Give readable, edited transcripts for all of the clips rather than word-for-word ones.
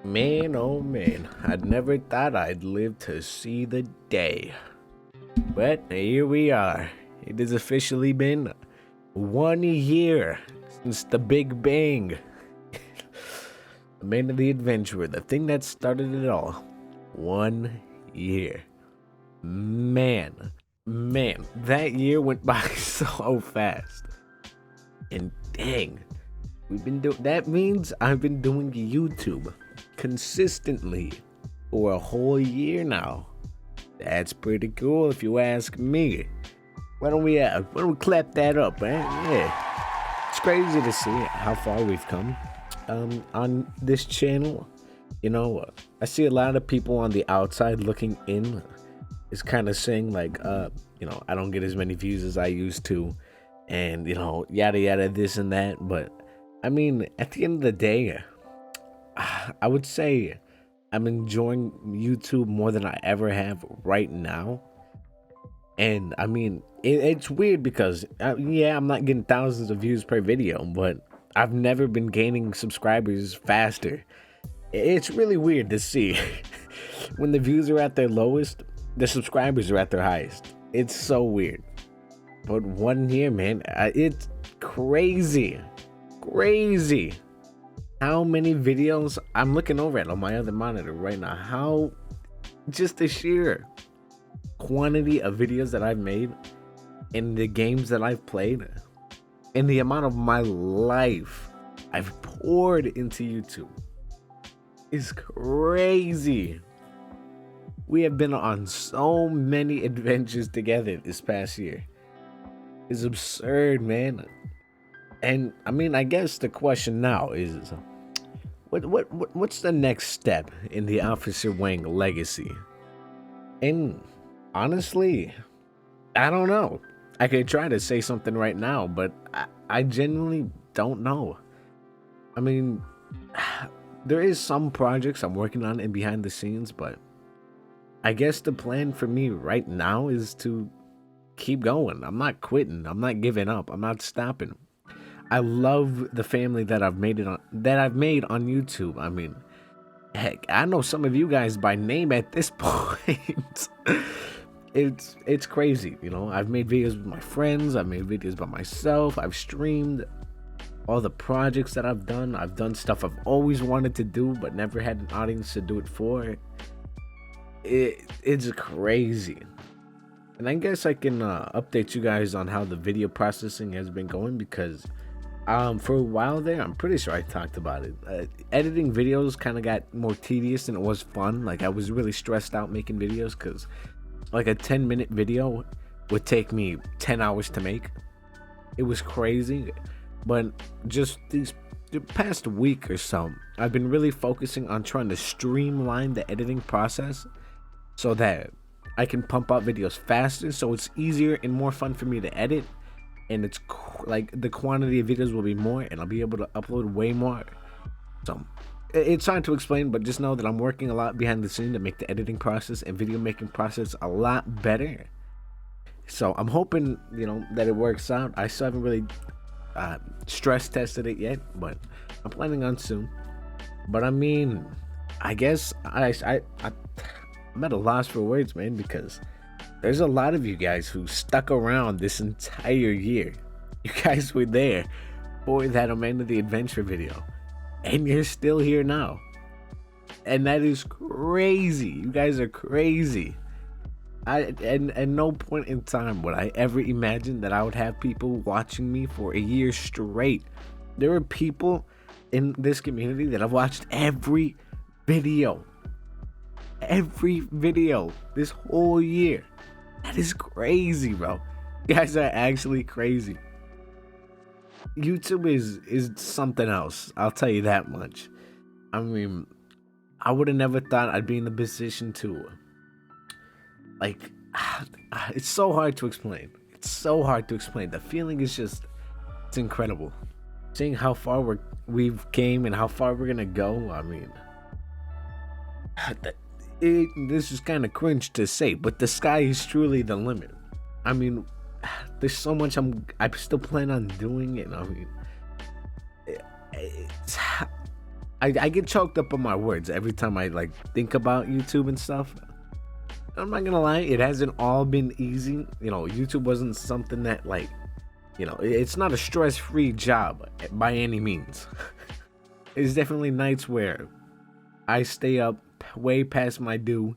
Man, oh man, I'd never thought I'd live to see the day. But here we are. It has officially been 1 year since the Big Bang. The man of the adventurer, the thing that started it all. 1 year. Man, that year went by so fast. And dang, that means I've been doing YouTube consistently for a whole year now. That's pretty cool if you ask me. Why don't we clap that up, man? Yeah. It's crazy to see how far we've come on this channel. You know, I see a lot of people on the outside looking in is kind of saying like, I don't get as many views as I used to, and yada yada, this and that. But I mean, at the end of the day, I would say I'm enjoying YouTube more than I ever have right now. And I mean, it's weird because, I'm not getting thousands of views per video, but I've never been gaining subscribers faster. It's really weird to see when the views are at their lowest, the subscribers are at their highest. It's so weird. But 1 year, man, it's crazy. How many videos I'm looking over at on my other monitor right now? How just the sheer quantity of videos that I've made and the games that I've played and the amount of my life I've poured into YouTube is crazy. We have been on so many adventures together this past year. It's absurd, man. And I mean, I guess the question now is, what's the next step in the Officer Wang legacy? And honestly, I don't know. I could try to say something right now, but I genuinely don't know. I mean, there is some projects I'm working on in behind the scenes, but I guess the plan for me right now is to keep going. I'm not quitting. I'm not giving up. I'm not stopping. I love the family that I've made on YouTube. I mean, heck, I know some of you guys by name at this point. It's crazy, I've made videos with my friends. I've made videos by myself. I've streamed all the projects that I've done. I've done stuff I've always wanted to do but never had an audience to do it for. It's crazy. And I guess I can update you guys on how the video processing has been going, because for a while there, I'm pretty sure I talked about it. Editing videos kind of got more tedious than it was fun. Like, I was really stressed out making videos because like a 10-minute video would take me 10 hours to make. It was crazy. But just the past week or so, I've been really focusing on trying to streamline the editing process so that I can pump out videos faster, so it's easier and more fun for me to edit. And it's like the quantity of videos will be more, and I'll be able to upload way more. So it's hard to explain, but just know that I'm working a lot behind the scenes to make the editing process and video making process a lot better. So I'm hoping, that it works out. I still haven't really stress tested it yet, but I'm planning on soon. But I mean, I guess I'm at a loss for words, man, because there's a lot of you guys who stuck around this entire year. You guys were there for that Man of the Adventure video, and you're still here now. And that is crazy. You guys are crazy. At no point in time would I ever imagine that I would have people watching me for a year straight. There are people in this community that have watched every video this whole year. That is crazy, bro. You guys are actually crazy. YouTube is something else, I'll tell you that much. I mean, I would have never thought I'd be in the position to, like, it's so hard to explain. The feeling is just, it's incredible. Seeing how far we've came and how far we're gonna go. I mean, this is kind of cringe to say, but the sky is truly the limit. I mean, there's so much I still plan on doing it. I mean, I get choked up on my words every time I like think about YouTube and stuff. I'm not gonna lie, it hasn't all been easy. You know, YouTube wasn't something that like, you know, it's not a stress-free job by any means. It's definitely nights where I stay up way past my due.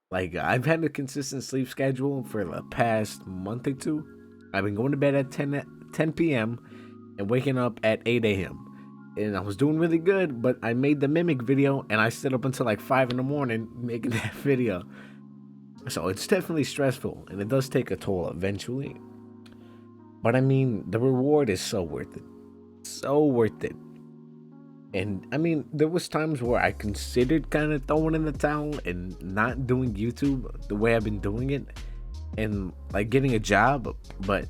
Like I've had a consistent sleep schedule for the past month or two. I've been going to bed at 10 p.m. and waking up at 8 a.m. And I was doing really good, but I made the mimic video and I stayed up until like 5 in the morning making that video. So it's definitely stressful and it does take a toll eventually. But I mean, the reward is so worth it. So worth it. And I mean, there was times where I considered kind of throwing in the towel and not doing YouTube the way I've been doing it and like getting a job. But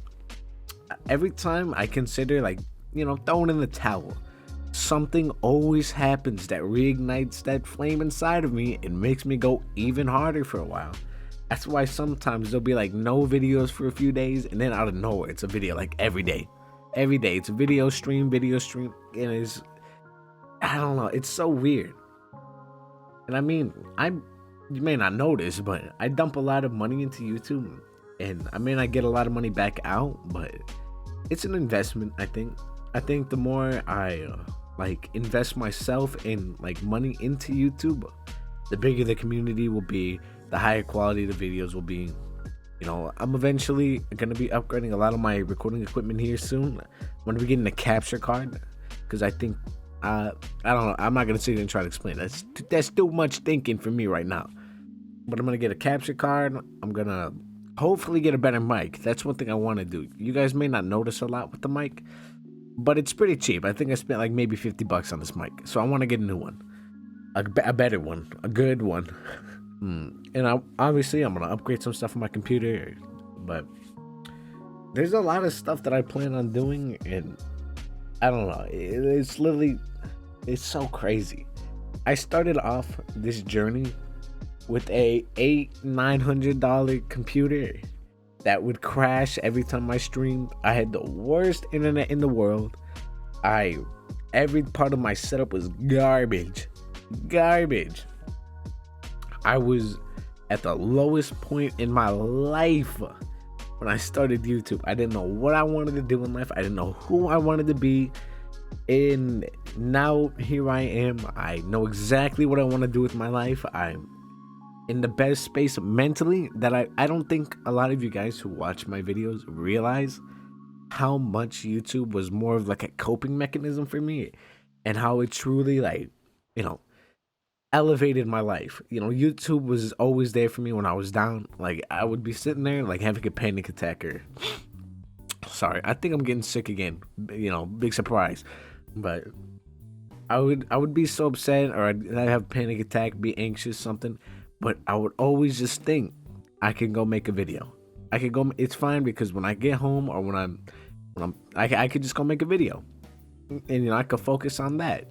every time I consider like, you know, throwing in the towel, something always happens that reignites that flame inside of me and makes me go even harder for a while. That's why sometimes there'll be like no videos for a few days and then out of nowhere it's a video like every day. Every day it's a video stream, and it's, I don't know, it's so weird. And I mean, you may not notice, but I dump a lot of money into YouTube and I may not get a lot of money back out, but it's an investment, I think. I think the more I like invest myself in like money into YouTube, the bigger the community will be, the higher quality the videos will be. You know, I'm eventually gonna be upgrading a lot of my recording equipment here soon. I'm gonna be getting a capture card because I think I don't know. I'm not gonna sit here and try to explain. That's too much thinking for me right now. But I'm gonna get a capture card. I'm gonna hopefully get a better mic. That's one thing I want to do. You guys may not notice a lot with the mic, but it's pretty cheap. I think I spent like maybe $50 on this mic, so I want to get a new one, a better one, a good one. And obviously I'm gonna upgrade some stuff on my computer, but there's a lot of stuff that I plan on doing, and I don't know. It's literally, it's so crazy. I started off this journey with a $900 computer that would crash every time I streamed. I had the worst internet in the world. Every part of my setup was garbage. I was at the lowest point in my life when I started YouTube. I didn't know what I wanted to do in life. I didn't know who I wanted to be. And now here I am. I know exactly what I want to do with my life. I'm in the best space mentally that I don't think a lot of you guys who watch my videos realize how much YouTube was more of like a coping mechanism for me, and how it truly, like, you know, elevated my life. You know, YouTube was always there for me when I was down. Like, I would be sitting there like having a panic attack, or sorry, I think I'm getting sick again, you know, big surprise. But I would be so upset, or I'd have a panic attack, be anxious, something. But I would always just think I can go make a video. I could go. It's fine, because when I get home, or I could just go make a video, and you know, I could focus on that.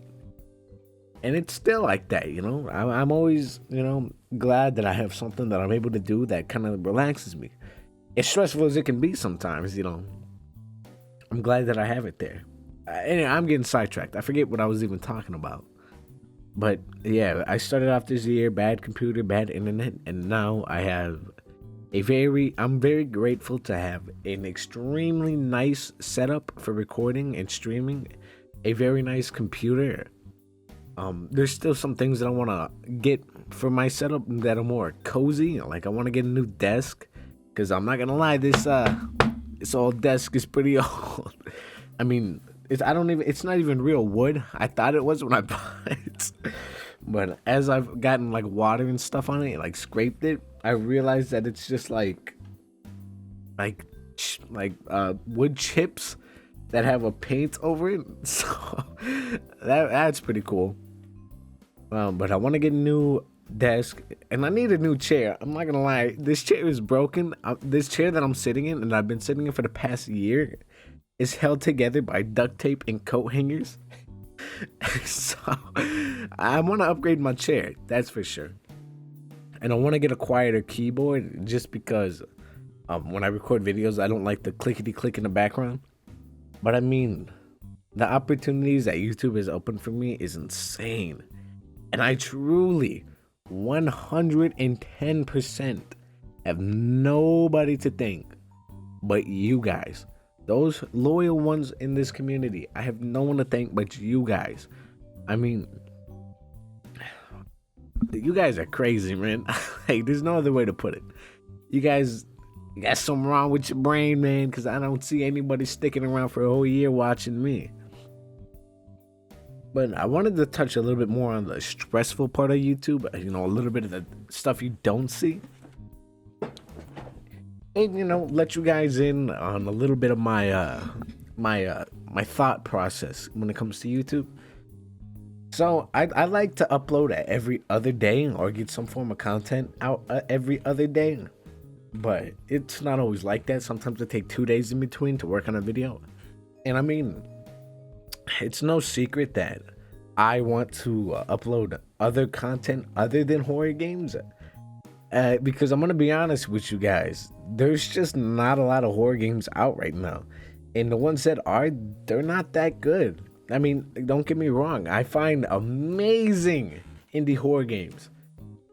And it's still like that, you know. I'm always, you know, glad that I have something that I'm able to do that kind of relaxes me. As stressful as it can be sometimes, you know, I'm glad that I have it there. Anyway, I'm getting sidetracked. I forget what I was even talking about. But yeah, I started off this year, bad computer, bad internet, and now I have I'm very grateful to have an extremely nice setup for recording and streaming, a very nice computer. There's still some things that I want to get for my setup that are more cozy. Like, I want to get a new desk, because I'm not gonna lie, this old desk is pretty old. I mean, it's not even real wood. I thought it was when I bought it, but as I've gotten like water and stuff on it, like scraped it, I realized that it's just like wood chips that have a paint over it. So that's pretty cool. But I want to get a new desk, and I need a new chair. I'm not gonna lie, this chair is broken. This chair that I'm sitting in, and I've been sitting in for the past year, is held together by duct tape and coat hangers. So I want to upgrade my chair, that's for sure. And I want to get a quieter keyboard, just because when I record videos, I don't like the clickety click in the background. But I mean, The opportunities that YouTube has opened for me is insane. And I truly 110% have nobody to thank but you guys. Those loyal ones in this community. I have no one to thank but you guys. I mean, you guys are crazy, man. Like, there's no other way to put it. You guys got something wrong with your brain, man, because I don't see anybody sticking around for a whole year watching me. But I wanted to touch a little bit more on the stressful part of YouTube, you know, a little bit of the stuff you don't see. And, you know, let you guys in on a little bit of my my thought process when it comes to YouTube. So I like to upload every other day or get some form of content out every other day. But it's not always like that. Sometimes I take 2 days in between to work on a video. And I mean, it's no secret that I want to upload other content other than horror games. Because I'm going to be honest with you guys, there's just not a lot of horror games out right now. And the ones that are, they're not that good. I mean, don't get me wrong. I find amazing indie horror games.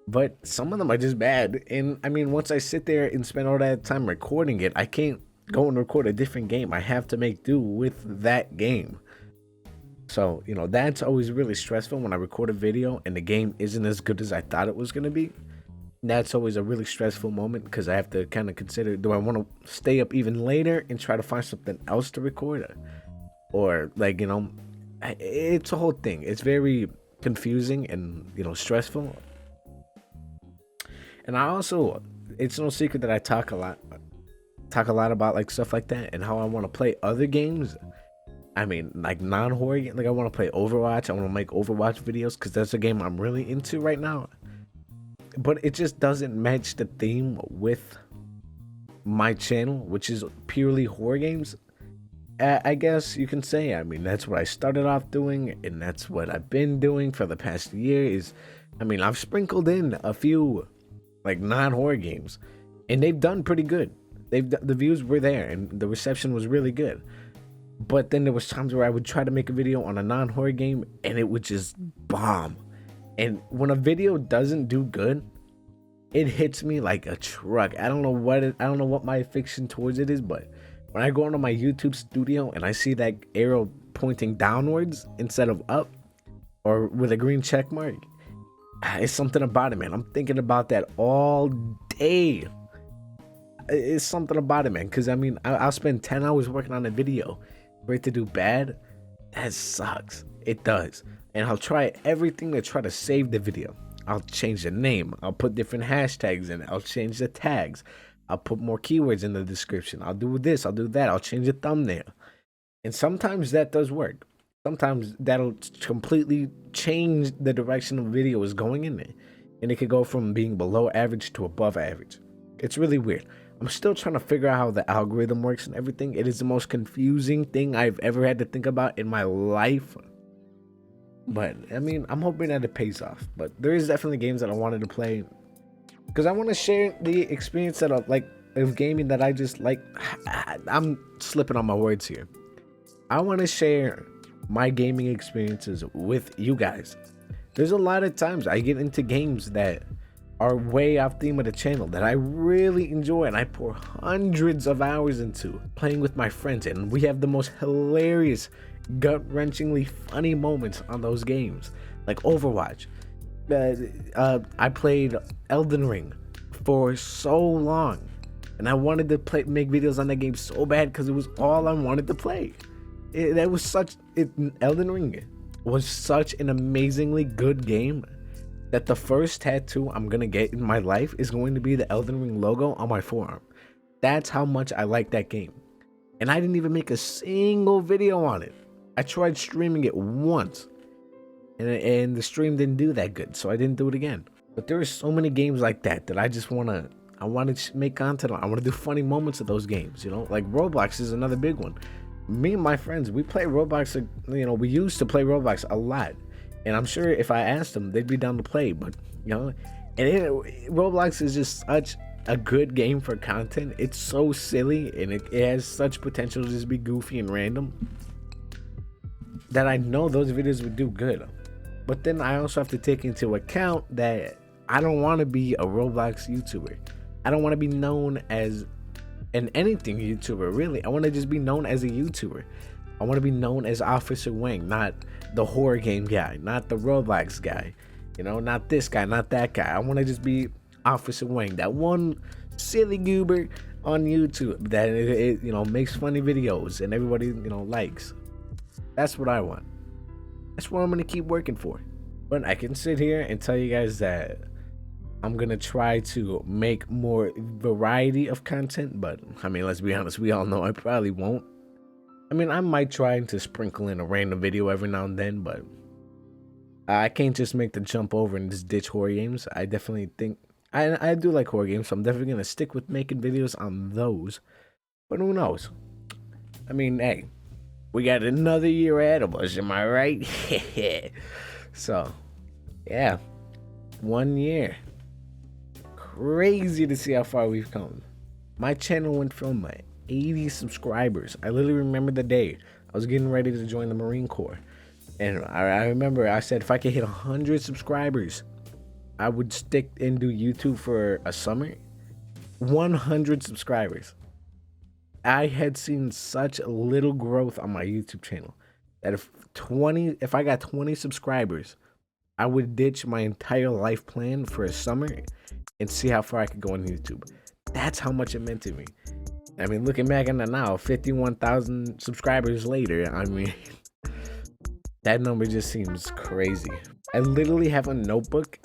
But some of them are just bad. And I mean, once I sit there and spend all that time recording it, I can't go and record a different game. I have to make do with that game. So, you know, that's always really stressful when I record a video and the game isn't as good as I thought it was going to be. That's always a really stressful moment because I have to kind of consider, do I want to stay up even later and try to find something else to record? Or, like, you know, it's a whole thing. It's very confusing and, you know, stressful. And I also, it's no secret that I talk a lot about like stuff like that and how I want to play other games. I mean, like non-horror games. Like I want to play Overwatch. I want to make Overwatch videos because that's a game I'm really into right now. But it just doesn't match the theme with my channel, which is purely horror games. I guess you can say. I mean, that's what I started off doing, and that's what I've been doing for the past year. I mean, I've sprinkled in a few like non-horror games, and they've done pretty good. The views were there, and the reception was really good. But then there was times where I would try to make a video on a non-horror game, and it would just bomb. And when a video doesn't do good, it hits me like a truck. I don't know what my affection towards it is, but when I go into my YouTube studio and I see that arrow pointing downwards instead of up or with a green check mark, it's something about it, man. I'm thinking about that all day. It's something about it, man. Because I mean, I'll spend 10 hours working on a video for it to do bad. That sucks. It does. And I'll try everything to try to save the video. I'll change the name. I'll put different hashtags in it. I'll change the tags. I'll put more keywords in the description. I'll do this. I'll do that. I'll change the thumbnail. And sometimes that does work. Sometimes that'll completely change the direction the video is going in it. And it could go from being below average to above average. It's really weird. I'm still trying to figure out how the algorithm works and everything. It is the most confusing thing I've ever had to think about in my life. But, I mean, I'm hoping that it pays off. But there is definitely games that I wanted to play. Because I want to share the experience that of gaming that I just like. I'm slipping on my words here. I want to share my gaming experiences with you guys. There's a lot of times I get into games that are way off theme of the channel that I really enjoy and I pour hundreds of hours into playing with my friends, and we have the most hilarious, gut-wrenchingly funny moments on those games, like Overwatch. I played Elden Ring for so long, and I wanted to make videos on that game so bad because it was all I wanted to play. Elden Ring was such an amazingly good game that the first tattoo I'm gonna get in my life is going to be the Elden Ring logo on my forearm. That's how much I like that game. And I didn't even make a single video on it. I tried streaming it once, and the stream didn't do that good, so I didn't do it again. But there are so many games like that I just want to make content on. I want to do funny moments of those games, you know? Like Roblox is another big one. Me and my friends, we play Roblox, you know, we used to play Roblox a lot. And I'm sure if I asked them, they'd be down to play. But, you know, Roblox is just such a good game for content. It's so silly, and it has such potential to just be goofy and random. that I know those videos would do good. But then I also have to take into account that I don't want to be a Roblox YouTuber. I don't want to be known as an anything YouTuber, really. I want to just be known as a YouTuber. I want to be known as Officer Wang, not the horror game guy, not the Roblox guy, you know, not this guy, not that guy. I want to just be Officer Wang, that one silly goober on YouTube that it you know, makes funny videos and everybody, you know, likes. That's what I want. That's what I'm gonna keep working for. But I can sit here and tell you guys that I'm gonna try to make more variety of content, but I mean, let's be honest, we all know I probably won't. I mean, I might try to sprinkle in a random video every now and then, but I can't just make the jump over and just ditch horror games. I definitely think I do like horror games, so I'm definitely gonna stick with making videos on those. But who knows? I mean, hey, we got another year ahead of us, am I right? So, yeah, 1 year. Crazy to see how far we've come. My channel went from 80 subscribers. I literally remember the day I was getting ready to join the Marine Corps. And I remember I said if I could hit 100 subscribers, I would stick and do YouTube for a summer. 100 subscribers. I had seen such little growth on my YouTube channel that if I got 20 subscribers, I would ditch my entire life plan for a summer and see how far I could go on YouTube. That's how much it meant to me. I mean, looking back on it now, 51,000 subscribers later, I mean, that number just seems crazy. I literally have a notebook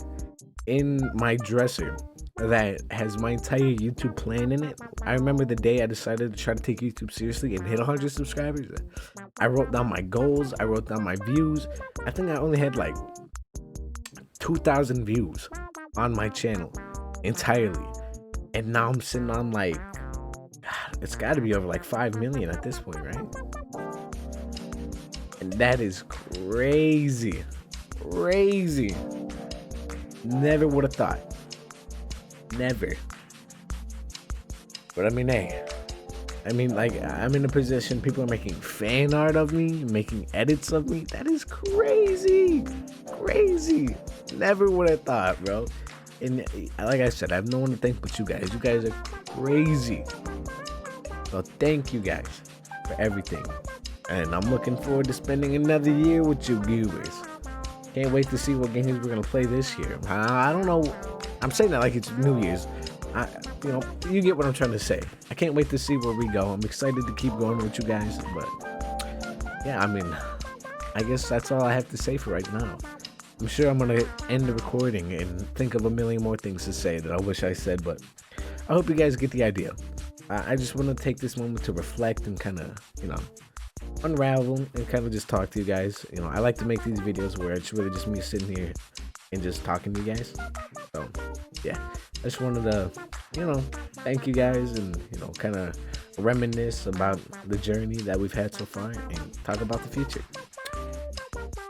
in my dresser that has my entire YouTube plan in it. I remember the day I decided to try to take YouTube seriously and hit 100 subscribers. I wrote down my goals. I wrote down my views. I think I only had like 2,000 views on my channel entirely. And now I'm sitting on like, it's got to be over like 5 million at this point, right? And that is crazy. Crazy. Never would have thought. Never. But I mean, hey, like, I'm in a position, people are making fan art of me, making edits of me. That is crazy. Crazy. Never would have thought, bro. And like I said, I have no one to thank but you guys. You guys are crazy. So thank you guys for everything. And I'm looking forward to spending another year with you viewers. Can't wait to see what games we're gonna play this year. I don't know. I'm saying that like it's New Year's. You know, you get what I'm trying to say. I can't wait to see where we go. I'm excited to keep going with you guys. But yeah, I mean, I guess that's all I have to say for right now. I'm sure I'm gonna end the recording and think of a million more things to say that I wish I said, but I hope you guys get the idea. I just want to take this moment to reflect and kind of, you know, unravel and kind of just talk to you guys. You know, I like to make these videos where it's really just me sitting here and just talking to you guys. So yeah, I just wanted to, you know, thank you guys and, you know, kind of reminisce about the journey that we've had so far and talk about the future.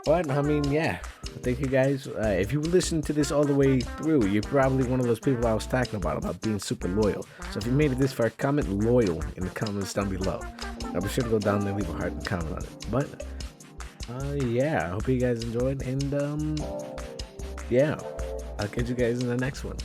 But I mean, yeah, thank you guys. If you listen to this all the way through, you're probably one of those people I was talking about being super loyal. So if you made it this far, comment loyal in the comments down below. I'll be sure to go down there and leave a heart and comment on it. But yeah, I hope you guys enjoyed, and yeah, I'll catch you guys in the next one.